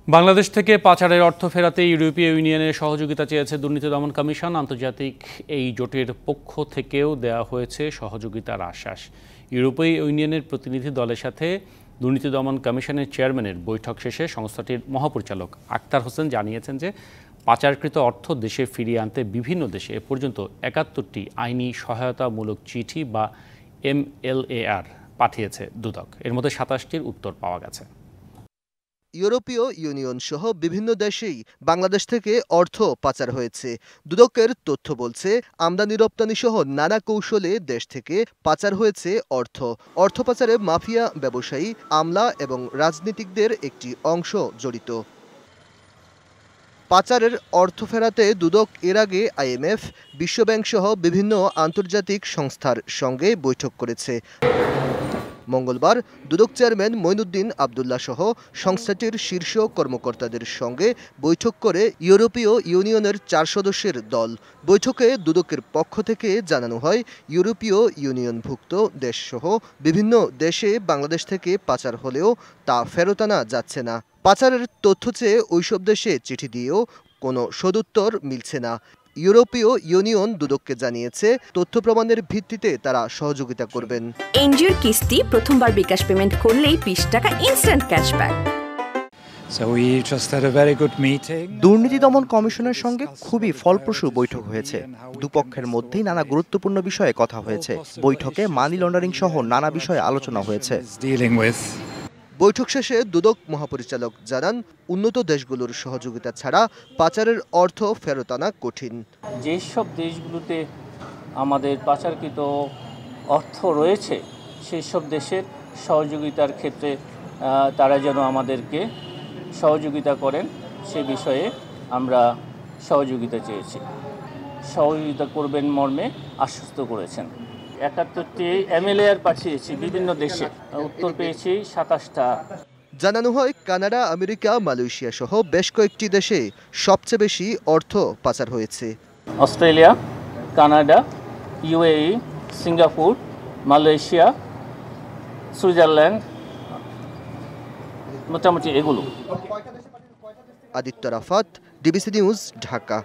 বাংলাদেশ থেকে পাচারের অর্থ ফেরাতে ইউরোপীয় ইউনিয়নের সহযোগিতা চেয়েছে দুর্নীতি দমন কমিশন। আন্তর্জাতিক এই জোটের পক্ষ থেকেও দেওয়া হয়েছে সহযোগিতার আশ্বাস। ইউরোপীয় ইউনিয়নের প্রতিনিধি দলের সাথে দুর্নীতি দমন কমিশনের চেয়ারম্যানের বৈঠক শেষে সংস্থাটির মহাপরিচালক আক্তার হোসেন জানিয়েছেন যে পাচারকৃত অর্থ দেশে ফিরিয়ে আনতে বিভিন্ন দেশে এ পর্যন্ত ৭১টি আইনি সহায়তামূলক চিঠি বা MLAR পাঠিয়েছে দুদক। এর মধ্যে ২৭টির উত্তর পাওয়া গেছে। ইউরোপীয় ইউনিয়ন সহ বিভিন্ন দেশেই বাংলাদেশ থেকে অর্থ পাচার হয়েছে। দুদকের তথ্য বলছে, আমদানি রপ্তানি সহ নানা কৌশলে দেশ থেকে পাচার হয়েছে অর্থ। অর্থ পাচারে মাফিয়া ব্যবসায়ী, আমলা এবং রাজনীতিকদের একটি অংশ জড়িত। পাচারের অর্থ ফেরাতে দুদক এর আগে IMF, বিশ্বব্যাংক সহ বিভিন্ন আন্তর্জাতিক সংস্থার সঙ্গে বৈঠক করেছে। মঙ্গলবার দুদক চেয়ারম্যান মঈনুদ্দিন আবদুল্লাহ সহ সংস্থাটির শীর্ষ কর্মকর্তাদের সঙ্গে বৈঠক করে ইউরোপীয় ইউনিয়নের ৪ সদস্যের দল। বৈঠকে দুদকের পক্ষ থেকে জানানো হয়, ইউরোপীয় ইউনিয়নভুক্ত দেশসহ বিভিন্ন দেশে বাংলাদেশ থেকে পাচার হলেও তা ফেরত আনা যাচ্ছে না। পাচারের তথ্য চেয়ে ওইসব দেশে চিঠি দিয়েও কোনো সদুত্তর মিলছে না। ইউরোপীয় ইউনিয়ন দুদককে জানিয়েছে, তথ্য প্রমাণের ভিত্তিতে তারা সহযোগিতা করবেন। এনজিওর কিস্তি প্রথমবার বিকাশ পেমেন্ট করলেই ২০ টাকা ইনস্ট্যান্ট ক্যাশব্যাক। দুর্নীতি দমন কমিশনের সঙ্গে খুবই ফলপ্রসূ বৈঠক হয়েছে। দুপক্ষের মধ্যেই নানা গুরুত্বপূর্ণ বিষয়ে কথা হয়েছে। বৈঠকে মানি লন্ডারিং সহ নানা বিষয়ে আলোচনা হয়েছে। বৈঠক শেষে দুদক মহাপরিচালক জানান, উন্নত দেশগুলোর সহযোগিতা ছাড়া পাচারের অর্থ ফেরত আনা কঠিন। যেসব দেশগুলোতে আমাদের পাচারকৃত অর্থ রয়েছে সেই সব দেশের সহযোগিতার ক্ষেত্রে তারা যেন আমাদেরকে সহযোগিতা করেন সে বিষয়ে আমরা সহযোগিতা চেয়েছি। সহযোগিতা করবেন মর্মে আশ্বস্ত করেছেন। ৭১টি MLAR পাঠিয়েছি বিভিন্ন দেশে, উত্তর পেয়েছি ২৭টা। জানানো হয়, কানাডা, আমেরিকা, মালয়েশিয়া সহ বেশ কয়েকটি দেশে সবচেয়ে বেশি অর্থ পাচার হয়েছে। Australia, Canada, UAE, Singapore, Malaysia, Switzerland, মোটামুটি এগুলো। Aditya Rafat, DBC news, Dhaka.